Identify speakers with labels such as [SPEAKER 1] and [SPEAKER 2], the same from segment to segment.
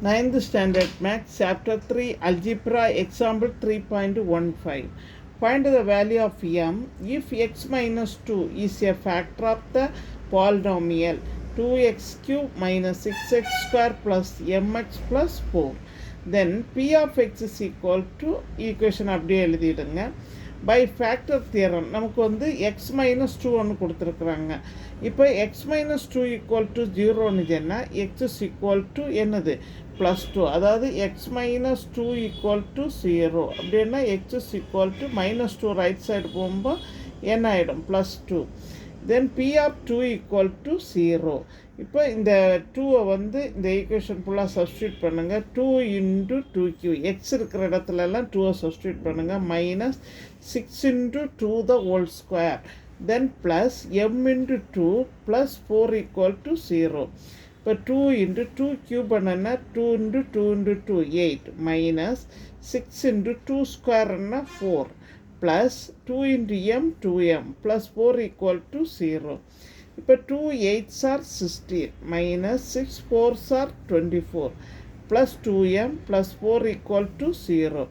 [SPEAKER 1] 9th Standard Maths, Chapter 3, Algebra, Example 3.15. Find the value of m if x minus 2 is a factor of the polynomial 2x cube minus 6x square plus mx plus 4. Then p of x is equal to equation அப்படியே எழுதிடுங்க. By factor theorem நமக்கு வந்து X minus two ஒன்று கொடுத்துருக்குறாங்க. இப்போ x minus two equal to ஜீரோன்னு சொன்னால் x is equal to என்னது plus two, அதாவது x minus two equal to zero அப்படின்னா x is equal to minus two right side போகும்போது என்ன ஆகிடும் plus two. Then p of two equal to zero. இப்போ இந்த டூவை வந்து இந்த ஈக்குவேஷன் ஃபுல்லாக சப்ஸ்டியூட் பண்ணுங்கள். 2 × 2q எக்ஸ் இருக்கிற இடத்துலலாம் டூவை சப்ஸ்டியூட் பண்ணுங்கள். Minus 6 × 2 the whole square, then plus m × 2 plus 4 equal to 0. இப்போ 2 × 2q பண்ணனா 2 × 2 × 2 8 minus 6 × 2 ஸ்கொயர்னா 4 plus 2 × m 2m plus 4 equal to 0. இப்போ 2 8s are 16 minus 6 4s are 24 plus 2m plus 4 equal to 0.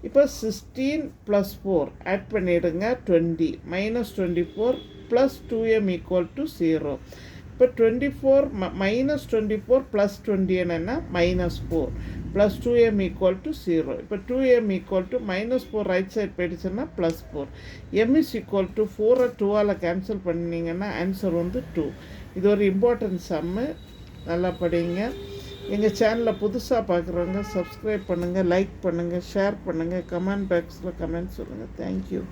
[SPEAKER 1] இப்போ 16 plus 4 add பண்ணிவிடுங்க 20 minus 24 plus 2m equal to 0. இப்போ 24 minus 24 plus 20 என்னென்னா minus 4 plus 2m equal to 0. இப்போ 2m equal to minus 4 right side போயிடுச்சுன்னா plus 4. m is equal to 4 2ஆல் cancel பண்ணிங்கன்னா answer வந்து 2. இது ஒரு இம்பார்ட்டன்ட் சம்மு, நல்லா படிங்க. எங்கள் சேனலை புதுசாக பார்க்குறவங்க சப்ஸ்கிரைப் பண்ணுங்கள், லைக் பண்ணுங்கள், ஷேர் பண்ணுங்கள், கமெண்ட் பாக்ஸில் கமெண்ட் சொல்லுங்கள். தேங்க்யூ.